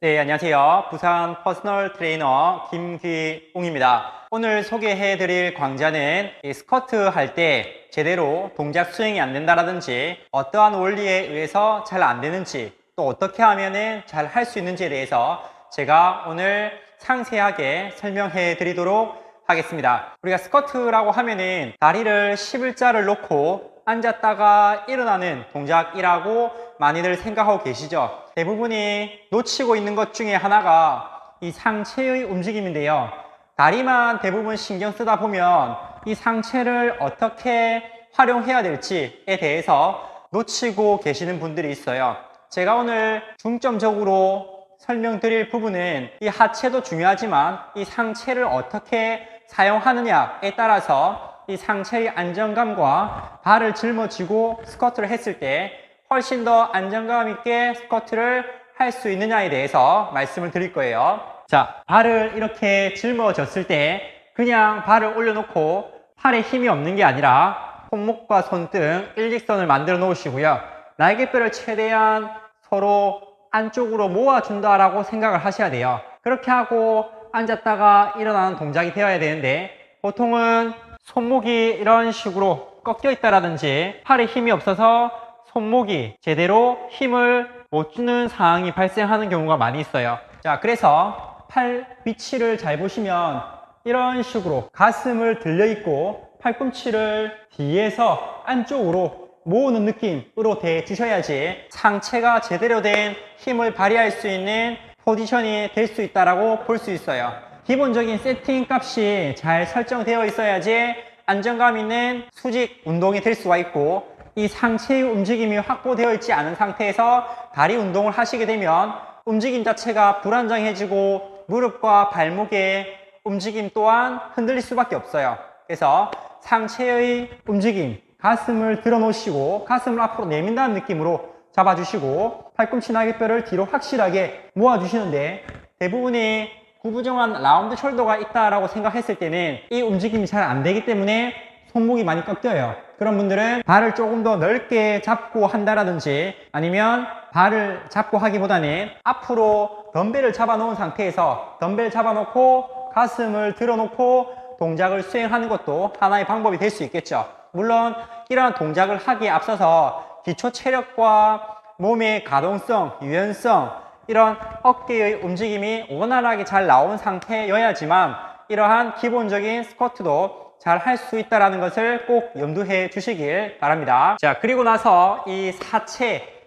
네, 안녕하세요. 부산 퍼스널 트레이너 김귀웅입니다. 오늘 소개해 드릴 강좌는 스쿼트 할 때 제대로 동작 수행이 안 된다라든지 어떠한 원리에 의해서 잘 안 되는지 또 어떻게 하면은 잘 할 수 있는지에 대해서 제가 오늘 상세하게 설명해 드리도록 하겠습니다. 우리가 스쿼트라고 하면은 다리를 11자를 놓고 앉았다가 일어나는 동작이라고 많이들 생각하고 계시죠. 대부분이 놓치고 있는 것 중에 하나가 이 상체의 움직임인데요. 다리만 대부분 신경 쓰다 보면 이 상체를 어떻게 활용해야 될지에 대해서 놓치고 계시는 분들이 있어요. 제가 오늘 중점적으로 설명드릴 부분은 이 하체도 중요하지만 이 상체를 어떻게 사용하느냐에 따라서 이 상체의 안정감과 발을 짊어지고 스쿼트를 했을 때 훨씬 더 안정감 있게 스쿼트를 할 수 있느냐에 대해서 말씀을 드릴 거예요. 자, 발을 이렇게 짊어졌을 때 그냥 발을 올려놓고 팔에 힘이 없는 게 아니라 손목과 손등 일직선을 만들어 놓으시고요. 날개뼈를 최대한 서로 안쪽으로 모아준다라고 생각을 하셔야 돼요. 그렇게 하고 앉았다가 일어나는 동작이 되어야 되는데 보통은 손목이 이런 식으로 꺾여 있다라든지 팔에 힘이 없어서 손목이 제대로 힘을 못 주는 상황이 발생하는 경우가 많이 있어요. 자, 그래서 팔 위치를 잘 보시면 이런 식으로 가슴을 들려 있고 팔꿈치를 뒤에서 안쪽으로 모으는 느낌으로 대주셔야지 상체가 제대로 된 힘을 발휘할 수 있는 포지션이 될 수 있다고 볼 수 있어요. 기본적인 세팅 값이 잘 설정되어 있어야지 안정감 있는 수직 운동이 될 수가 있고, 이 상체의 움직임이 확보되어 있지 않은 상태에서 다리 운동을 하시게 되면 움직임 자체가 불안정해지고 무릎과 발목의 움직임 또한 흔들릴 수밖에 없어요. 그래서 상체의 움직임, 가슴을 들어 놓으시고 가슴을 앞으로 내민다는 느낌으로 잡아주시고 팔꿈치 날개뼈를 뒤로 확실하게 모아주시는데, 대부분이 구부정한 라운드 숄더가 있다라고 생각했을 때는 이 움직임이 잘 안 되기 때문에 손목이 많이 꺾여요. 그런 분들은 발을 조금 더 넓게 잡고 한다라든지 아니면 발을 잡고 하기보다는 앞으로 덤벨을 잡아 놓은 상태에서 덤벨 잡아 놓고 가슴을 들어 놓고 동작을 수행하는 것도 하나의 방법이 될 수 있겠죠. 물론 이러한 동작을 하기에 앞서서 기초 체력과 몸의 가동성, 유연성, 이런 어깨의 움직임이 원활하게 잘 나온 상태여야지만 이러한 기본적인 스쿼트도 잘 할 수 있다는 것을 꼭 염두해 주시길 바랍니다. 자, 그리고 나서 이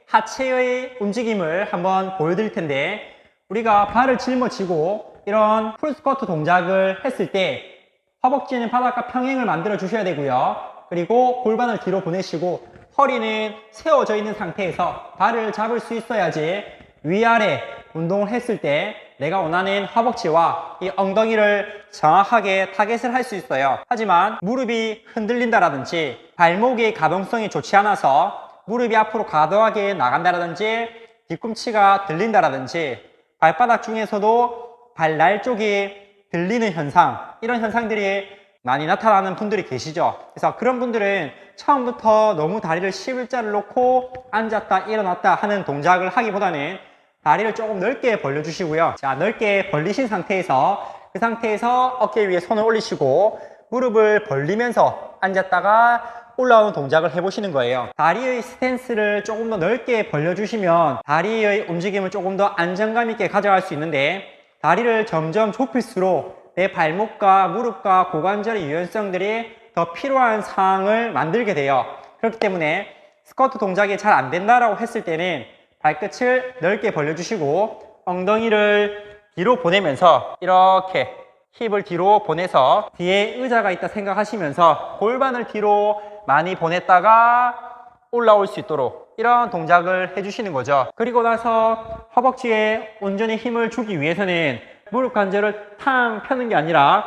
하체의 움직임을 한번 보여드릴 텐데, 우리가 발을 짊어지고 이런 풀 스쿼트 동작을 했을 때 허벅지는 바닥과 평행을 만들어 주셔야 되고요. 그리고 골반을 뒤로 보내시고 허리는 세워져 있는 상태에서 발을 잡을 수 있어야지 위아래 운동을 했을 때 내가 원하는 허벅지와 이 엉덩이를 정확하게 타겟을 할 수 있어요. 하지만 무릎이 흔들린다라든지 발목의 가동성이 좋지 않아서 무릎이 앞으로 과도하게 나간다라든지 뒤꿈치가 들린다라든지 발바닥 중에서도 발날 쪽이 들리는 현상, 이런 현상들이 많이 나타나는 분들이 계시죠. 그래서 그런 분들은 처음부터 너무 다리를 11자를 놓고 앉았다 일어났다 하는 동작을 하기보다는 다리를 조금 넓게 벌려주시고요. 자, 넓게 벌리신 상태에서 그 상태에서 어깨 위에 손을 올리시고 무릎을 벌리면서 앉았다가 올라오는 동작을 해보시는 거예요. 다리의 스탠스를 조금 더 넓게 벌려주시면 다리의 움직임을 조금 더 안정감 있게 가져갈 수 있는데, 다리를 점점 좁힐수록 내 발목과 무릎과 고관절의 유연성들이 더 필요한 상황을 만들게 돼요. 그렇기 때문에 스쿼트 동작이 잘 안 된다라고 했을 때는 발끝을 넓게 벌려주시고 엉덩이를 뒤로 보내면서 이렇게 힙을 뒤로 보내서 뒤에 의자가 있다 생각하시면서 골반을 뒤로 많이 보냈다가 올라올 수 있도록 이런 동작을 해주시는 거죠. 그리고 나서 허벅지에 온전히 힘을 주기 위해서는 무릎 관절을 탕 펴는 게 아니라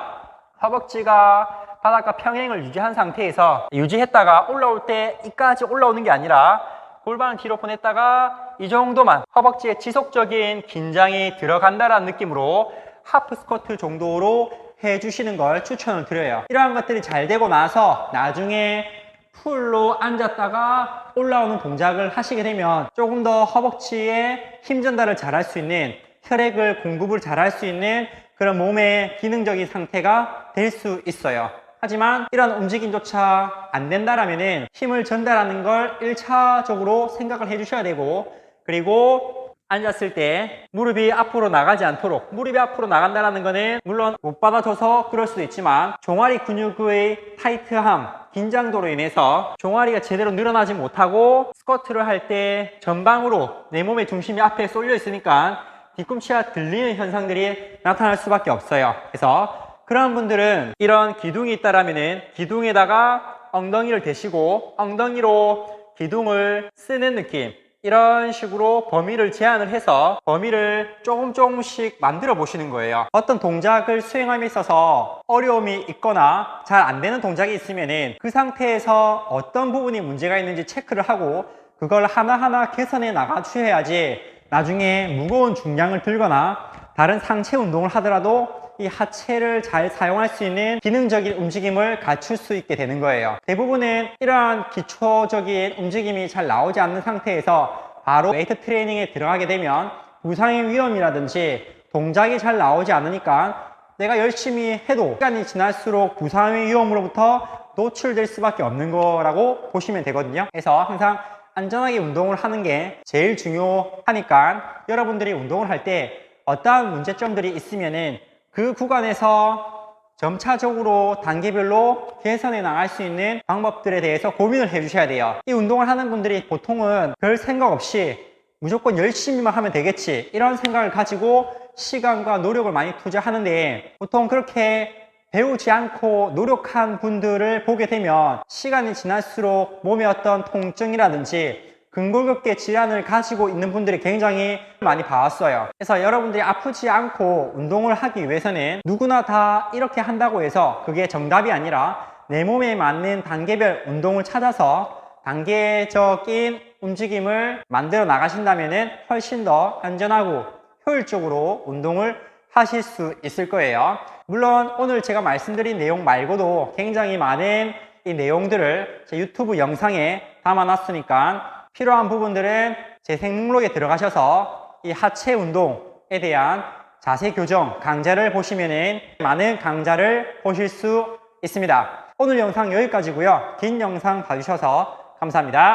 허벅지가 바닥과 평행을 유지한 상태에서 유지했다가 올라올 때 이까지 올라오는 게 아니라 골반을 뒤로 보냈다가 이 정도만 허벅지에 지속적인 긴장이 들어간다라는 느낌으로 하프 스쿼트 정도로 해주시는 걸 추천을 드려요. 이러한 것들이 잘 되고 나서 나중에 풀로 앉았다가 올라오는 동작을 하시게 되면 조금 더 허벅지에 힘 전달을 잘 할 수 있는 혈액을 공급을 잘 할 수 있는 그런 몸의 기능적인 상태가 될 수 있어요. 하지만 이런 움직임조차 안 된다라면은 힘을 전달하는 걸 1차적으로 생각을 해 주셔야 되고, 그리고 앉았을 때 무릎이 앞으로 나가지 않도록, 무릎이 앞으로 나간다는 거는 물론 못 받아줘서 그럴 수도 있지만 종아리 근육의 타이트함, 긴장도로 인해서 종아리가 제대로 늘어나지 못하고 스쿼트를 할 때 전방으로 내 몸의 중심이 앞에 쏠려 있으니까 뒤꿈치가 들리는 현상들이 나타날 수밖에 없어요. 그래서 그런 분들은 이런 기둥이 있다라면은 기둥에다가 엉덩이를 대시고 엉덩이로 기둥을 쓰는 느낌, 이런 식으로 범위를 제한을 해서 범위를 조금씩 만들어 보시는 거예요. 어떤 동작을 수행함에 있어서 어려움이 있거나 잘 안 되는 동작이 있으면은 그 상태에서 어떤 부분이 문제가 있는지 체크를 하고 그걸 하나하나 개선해 나가 주셔야지 나중에 무거운 중량을 들거나 다른 상체 운동을 하더라도 이 하체를 잘 사용할 수 있는 기능적인 움직임을 갖출 수 있게 되는 거예요. 대부분은 이러한 기초적인 움직임이 잘 나오지 않는 상태에서 바로 웨이트 트레이닝에 들어가게 되면 부상의 위험이라든지 동작이 잘 나오지 않으니까 내가 열심히 해도 시간이 지날수록 부상의 위험으로부터 노출될 수밖에 없는 거라고 보시면 되거든요. 그래서 항상 안전하게 운동을 하는 게 제일 중요하니까 여러분들이 운동을 할 때 어떠한 문제점들이 있으면은 그 구간에서 점차적으로 단계별로 개선해 나갈 수 있는 방법들에 대해서 고민을 해 주셔야 돼요. 이 운동을 하는 분들이 보통은 별 생각 없이 무조건 열심히만 하면 되겠지, 이런 생각을 가지고 시간과 노력을 많이 투자하는데, 보통 그렇게 배우지 않고 노력한 분들을 보게 되면 시간이 지날수록 몸의 어떤 통증이라든지 근골격계 질환을 가지고 있는 분들이 굉장히 많이 봐왔어요. 그래서 여러분들이 아프지 않고 운동을 하기 위해서는 누구나 다 이렇게 한다고 해서 그게 정답이 아니라 내 몸에 맞는 단계별 운동을 찾아서 단계적인 움직임을 만들어 나가신다면 훨씬 더 안전하고 효율적으로 운동을 하실 수 있을 거예요. 물론 오늘 제가 말씀드린 내용 말고도 굉장히 많은 이 내용들을 제 유튜브 영상에 담아놨으니까 필요한 부분들은 제 목록에 들어가셔서 이 하체 운동에 대한 자세 교정 강좌를 보시면은 많은 강좌를 보실 수 있습니다. 오늘 영상 여기까지고요. 긴 영상 봐주셔서 감사합니다.